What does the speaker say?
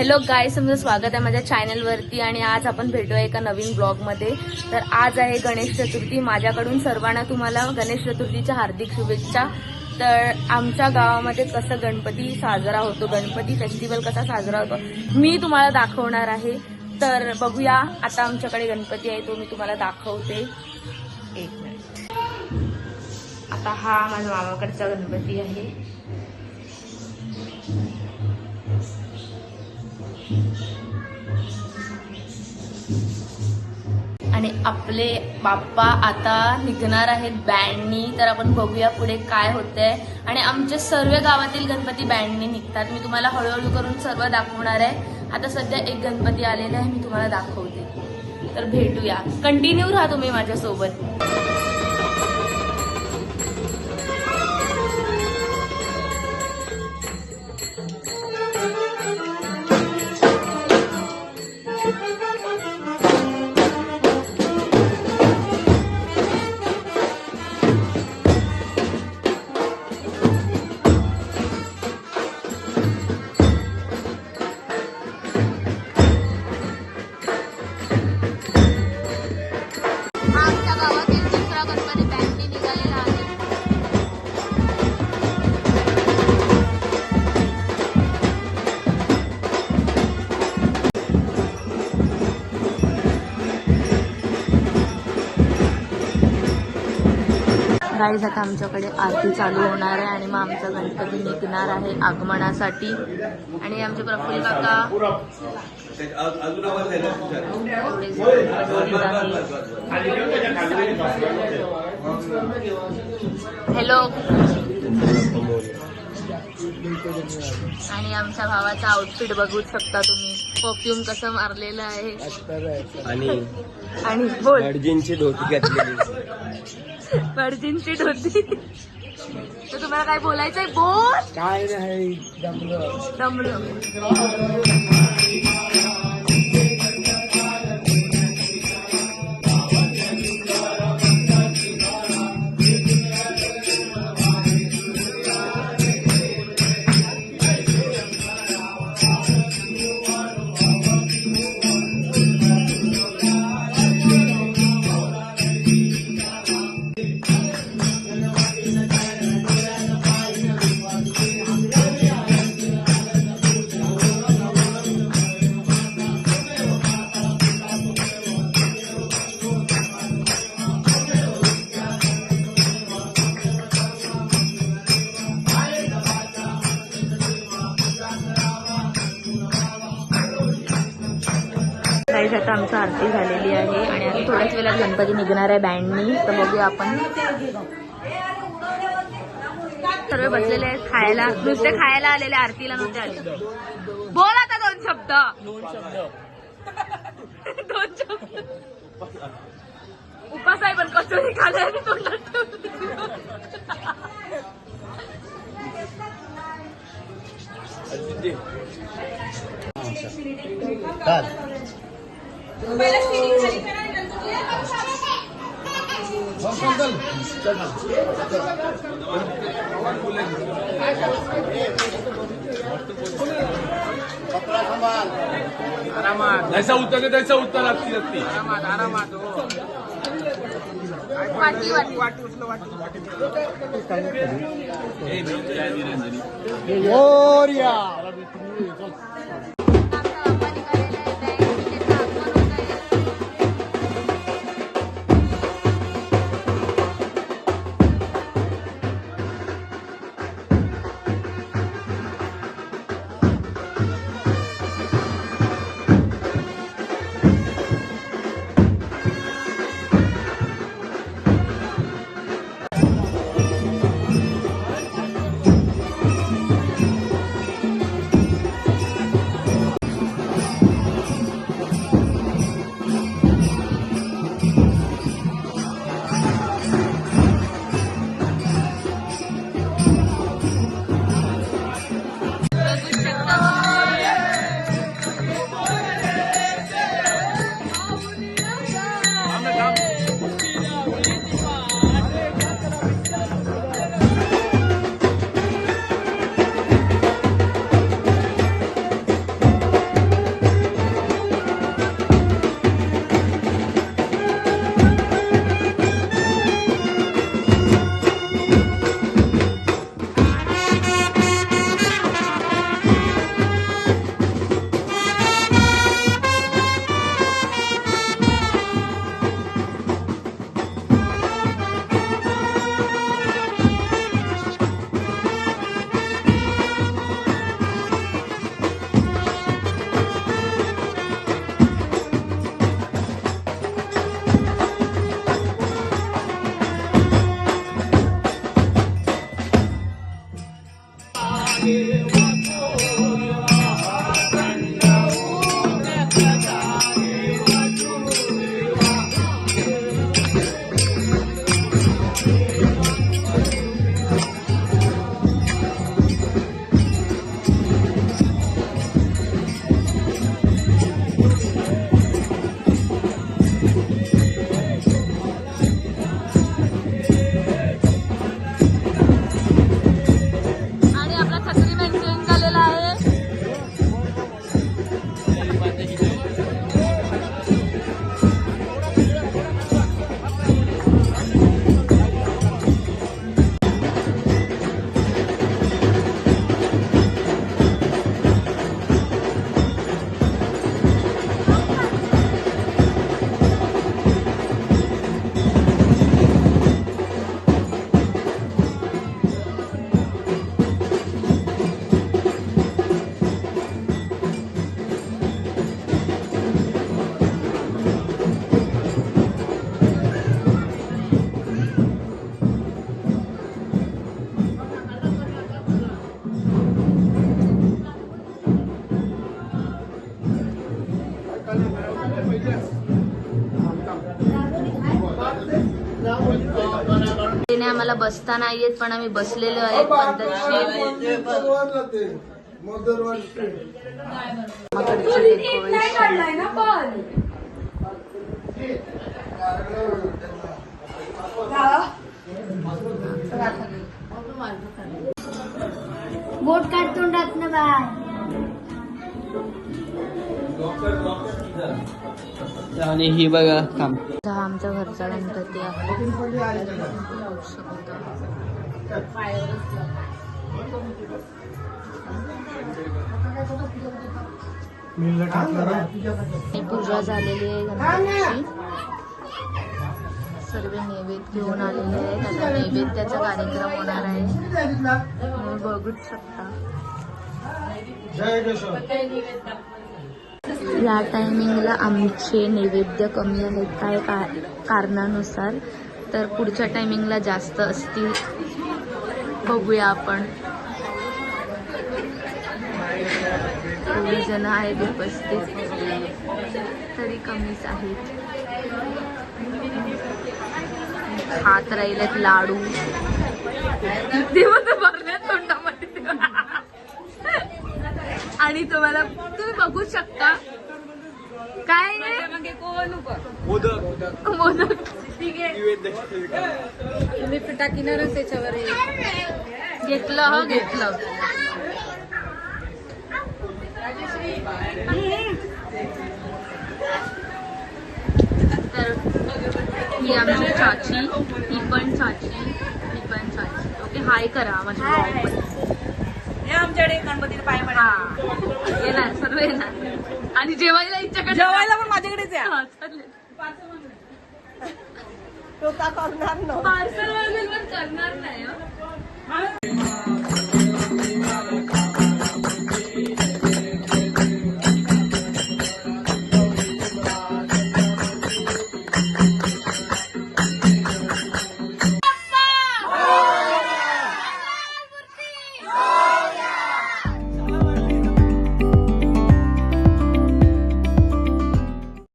Hello गाईस, तुमचं स्वागत आहे माझ्या चॅनलवरती आणि आज आपण भेटूया एका नवीन ब्लॉगमध्ये। तर आज आहे गणेश चतुर्थी। माझ्याकडून सर्वांना तुम्हाला गणेश चतुर्थीच्या हार्दिक शुभेच्छा। तर आमच्या गावामध्ये कसं गणपती साजरा होतो, गणपती फेस्टिवल कसा साजरा होतो मी तुम्हाला दाखवणार आहे। तर बघूया, आता आमच्याकडे गणपती आहे तो मी तुम्हाला दाखवते। एक मिनिट। आता हा माझ्या मामाकडचा गणपती आहे। आणि आपले बाप्पा आता निघणार आहेत बँडनी। तर आपण बघूया पुढे काय होतंय। आणि आमच्या सर्व गावातील गणपती बँडनी निघतात। मी तुम्हाला हळूहळू करून सर्व दाखवणार आहे। आता सध्या एक गणपती आलेला आहे, मी तुम्हाला दाखवते। तर भेटूया, कंटिन्यू राहा तुम्ही माझ्यासोबत। गाईज, आता आमच्याकडे आरती चालू होणार आहे आणि मग आमचा गणपती निघणार आहे आगमनासाठी। आणि आमचे प्रफुल्ल काका हॅलो। आणि आमच्या भावाचा आउटफिट बघू शकता तुम्ही, परफ्यूम कसं मारलेलं आहे। आणि बोल, भटजींची धोती घातलेली, भटजींची धोती। तर तुम्हाला काय बोलायचंय? बोल। काय नाही, दमलो। आता आमची आरती झालेली आहे आणि आता थोड्याच वेळात गणपती निघणार आहे बँडनी। तर बघूया आपण। सर्व बसलेले आहेत खायला, नुसते खायला आलेले, आरतीला नव्हते आले। बोल आता दोन शब्द। दोन शब्द। उपास आहे पण कचोरी खाल्ली आणि तोंडात ठेवली। जैसा उत्तर तैसा उत्तर लागती आरामात वाटी वाटी वाटी उचलो तिने आम्हाला बसता नाही येत पण आम्ही बसलेलो आहे पद्धतशीर. बोट काढतून राहत ना बाय. आणि ही बघा काम हा आमच्या घरचा गणपती आहे. पूजा झालेली आहे गणपतीची. सर्व नैवेद्य घेऊन आलेले आहेत. आता नैवेद्याचा कार्यक्रम होणार आहे. तुम्ही बघूच शकता. या टायमिंगला आमचे नैवेद्य कमी आहेत काय कारणानुसार, तर पुढच्या टायमिंगला जास्त असतील. बघूया आपण. थोडी जण आहेत उपस्थित तरी कमीच आहेत. हात राहिलेत लाडू भरल्यात तोंडामध्ये. आणि तुम्ही बघू शकता काय मोदक तुम्ही फटाकीनारच त्याच्यावर घेतलं घेतलं. तर ही आमची चाची, ही पण चाची, ही पण चाची. ओके, हाय करा माझ्या ब्लॉग मध्ये. आमच्याकडे गणपतीला पाय हा येणार, सर्व येणार. आणि जेवायला इच्छा जेवायला पण माझ्याकडेच या. पार्सल वगैरे पण करणार नाही.